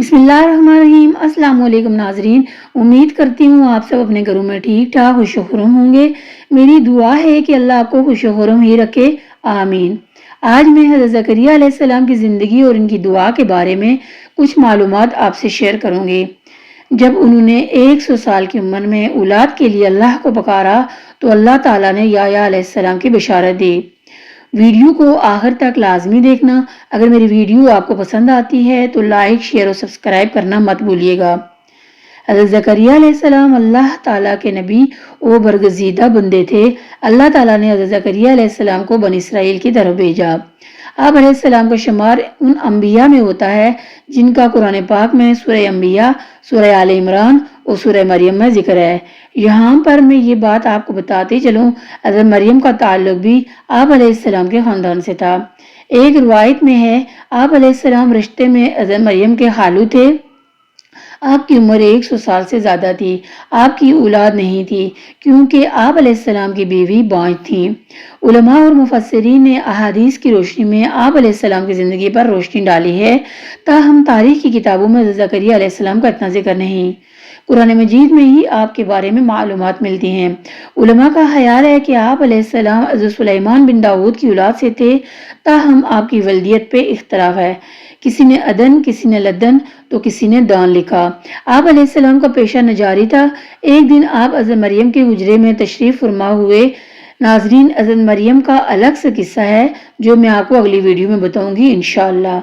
بسم اللہ الرحمن الرحیم۔ السلام علیکم ناظرین، امید کرتی ہوں آپ سب اپنے گھروں میں ٹھیک ٹھاک خوش و خرم ہوں گے۔ میری دعا ہے کہ اللہ آپ کو خوش و خرم ہی رکھے، آمین۔ آج میں حضرت زکریا علیہ السلام کی زندگی اور ان کی دعا کے بارے میں کچھ معلومات آپ سے شیئر کروں گی۔ جب انہوں نے 100 سال کی عمر میں اولاد کے لیے اللہ کو پکارا تو اللہ تعالیٰ نے یحییٰ علیہ السلام کی بشارت دی۔ ویڈیو کو آخر تک لازمی دیکھنا۔ اگر میری ویڈیو آپ کو پسند آتی ہے تو لائک، شیئر اور سبسکرائب کرنا مت بھولیے گا۔ حضرت زکریا علیہ السلام اللہ تعالیٰ کے نبی و برگزیدہ بندے تھے۔ اللہ تعالیٰ نے حضرت زکریا علیہ السلام کو بنی اسرائیل کی طرف بھیجا۔ آپ علیہ السلام کا شمار ان انبیاء میں ہوتا ہے جن کا قرآن پاک میں سورہ انبیاء، سورہ آل عمران اور سورہ مریم میں ذکر ہے۔ یہاں پر میں یہ بات آپ کو بتاتے چلوں، حضرت مریم کا تعلق بھی آپ علیہ السلام کے خاندان سے تھا۔ ایک روایت میں ہے آپ علیہ السلام رشتے میں حضرت مریم کے خالو تھے۔ آپ کی عمر 100 سال سے زیادہ تھی۔ آپ کی اولاد نہیں تھی کیونکہ آپ علیہ السلام کی بیوی بانجھ تھیں۔ علماء اور مفسرین نے احادیث کی روشنی میں آپ علیہ السلام کی زندگی پر روشنی ڈالی ہے، تاہم تاریخ کی کتابوں میں حضرت زکریا علیہ السلام کا اتنا ذکر نہیں۔ قرآن مجید میں ہی آپ کے بارے میں معلومات ملتی ہیں۔ علماء کا خیال ہے کہ آپ علیہ السلام حضرت سلیمان بن داؤد کی اولاد سے تھے، تاہم آپ کی ولدیت پہ اختلاف ہے۔ کسی نے عدن، کسی نے لدن تو کسی نے دان لکھا۔ آپ علیہ السلام کا پیشہ نجاری تھا۔ ایک دن آپ حضرت مریم کے حجرے میں تشریف فرما ہوئے۔ ناظرین، حضرت مریم کا الگ سے قصہ ہے جو میں آپ کو اگلی ویڈیو میں بتاؤں گی انشاءاللہ۔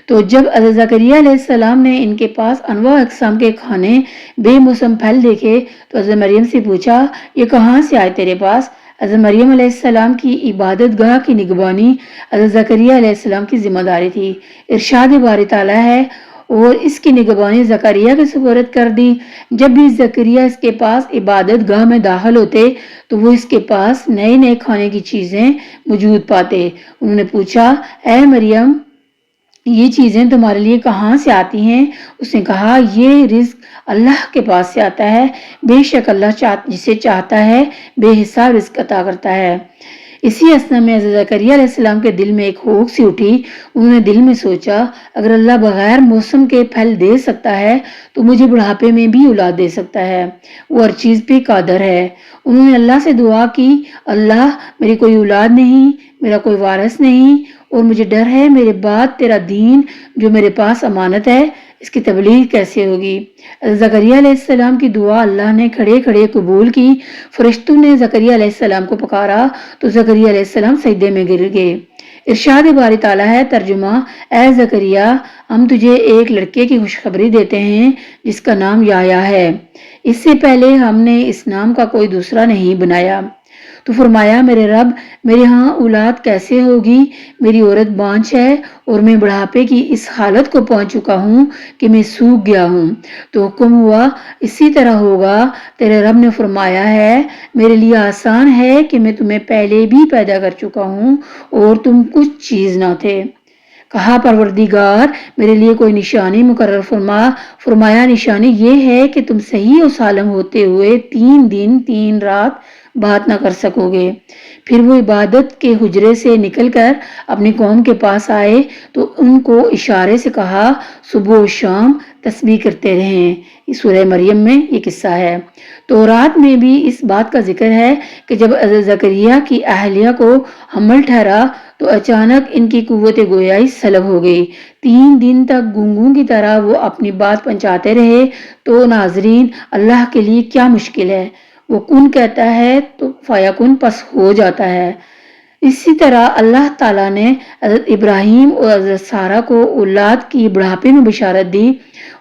تو جب حضرت زکریا علیہ السلام نے ان کے پاس انواع اقسام کے کھانے، بے موسم پھل دیکھے تو حضرت مریم سے پوچھا، یہ کہاں سے آئے تیرے پاس؟ حضرت مریم علیہ السلام کی عبادت گاہ کی نگبانی حضرت زکریا علیہ السلام کی ذمہ داری تھی۔ ارشاد باری تعالیٰ ہے، اور اس کی نگبانی زکریا کے سپرد کر دی۔ جب بھی زکریا اس کے پاس عبادت گاہ میں داخل ہوتے تو وہ اس کے پاس نئے نئے کھانے کی چیزیں موجود پاتے۔ انہوں نے پوچھا، اے مریم، یہ چیزیں تمہارے لیے کہاں سے آتی ہیں؟ اس نے کہا، یہ رزق اللہ کے پاس سے آتا ہے، بے شک اللہ جسے چاہتا ہے بے حساب رزق عطا کرتا ہے۔ اسی اثنا میں حضرت زکریا علیہ السلام کے دل میں ایک ہوک سی اٹھی۔ انہوں نے دل میں سوچا، اگر اللہ بغیر موسم کے پھل دے سکتا ہے تو مجھے بڑھاپے میں بھی اولاد دے سکتا ہے، وہ ہر چیز پہ قادر ہے۔ انہوں نے اللہ سے دعا کی، اللہ، میری کوئی اولاد نہیں، میرا کوئی وارث نہیں، اور مجھے ڈر ہے میرے بعد تیرا دین جو میرے پاس امانت ہے، اس کی تبلیغ کیسے ہوگی؟ زکریا علیہ السلام کی دعا اللہ نے کھڑے کھڑے قبول کی۔ فرشتوں نے زکریا علیہ السلام کو پکارا تو زکریا علیہ السلام سجدے میں گر گئے۔ ارشاد باری تعالیٰ ہے، ترجمہ، اے زکریا، ہم تجھے ایک لڑکے کی خوشخبری دیتے ہیں جس کا نام یحییٰ ہے۔ اس سے پہلے ہم نے اس نام کا کوئی دوسرا نہیں بنایا۔ تو فرمایا، میرے رب، میرے ہاں اولاد کیسے ہوگی؟ میری عورت بانجھ ہے اور میں بڑھاپے کی اس حالت کو پہنچ چکا ہوں کہ میں سوکھ گیا ہوں۔ تو حکم ہوا، اسی طرح ہوگا۔ تیرے رب نے فرمایا ہے، میرے لیے آسان ہے کہ میں تمہیں پہلے بھی پیدا کر چکا ہوں اور تم کچھ چیز نہ تھے۔ کہا، پروردگار، میرے لیے کوئی نشانی مقرر فرما۔ فرمایا، نشانی یہ ہے کہ تم صحیح و سالم ہوتے ہوئے 3 دن 3 رات بات نہ کر سکو گے۔ پھر وہ عبادت کے حجرے سے نکل کر اپنی قوم کے پاس آئے تو ان کو اشارے سے کہا، صبح و شام تسبیح کرتے رہیں۔ سورہ مریم میں یہ قصہ ہے۔ تورات میں بھی اس بات کا ذکر ہے کہ جب حضرت زکریا کی اہلیہ کو حمل ٹھہرا تو اچانک ان کی قوت گویائی سلب ہو گئی۔ 3 دن تک گونگوں کی طرح وہ اپنی بات پہنچاتے رہے۔ تو ناظرین، اللہ کے لیے کیا مشکل ہے؟ وہ کن کہتا ہے تو فیکن پس ہو جاتا ہے۔ اسی طرح اللہ تعالیٰ نے حضرت ابراہیم اور حضرت سارہ کو اولاد کی بڑھاپے میں بشارت دی۔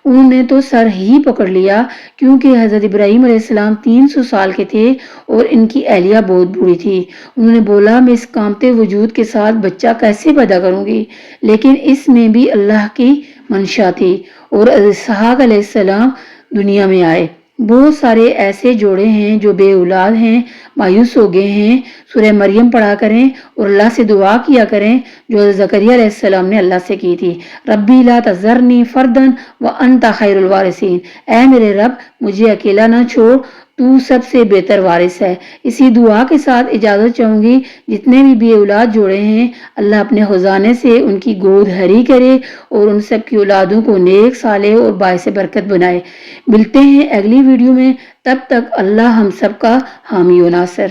انہوں نے تو سر ہی پکڑ لیا کیونکہ حضرت ابراہیم علیہ السلام 300 سال کے تھے اور ان کی اہلیہ بہت بوڑھی تھی۔ انہوں نے بولا، میں اس کامتے وجود کے ساتھ بچہ کیسے پیدا کروں گی؟ لیکن اس میں بھی اللہ کی منشا تھی اور حضرت اسحاق علیہ السلام دنیا میں آئے۔ بہت سارے ایسے جوڑے ہیں جو بے اولاد ہیں، مایوس ہو گئے ہیں۔ سورہ مریم پڑھا کریں اور اللہ سے دعا کیا کریں جو حضرت زکریا علیہ السلام نے اللہ سے کی تھی، ربی لا تذرنی فردن وانت خیر الوارثین، اے میرے رب، مجھے اکیلا نہ چھوڑ، تو سب سے بہتر وارث ہے۔ اسی دعا کے ساتھ اجازت چاہوں گی، جتنے بھی بے اولاد جوڑے ہیں اللہ اپنے خزانے سے ان کی گود ہری کرے اور ان سب کی اولادوں کو نیک صالح اور باعث برکت بنائے۔ ملتے ہیں اگلی ویڈیو میں، تب تک اللہ ہم سب کا حامی و ناصر۔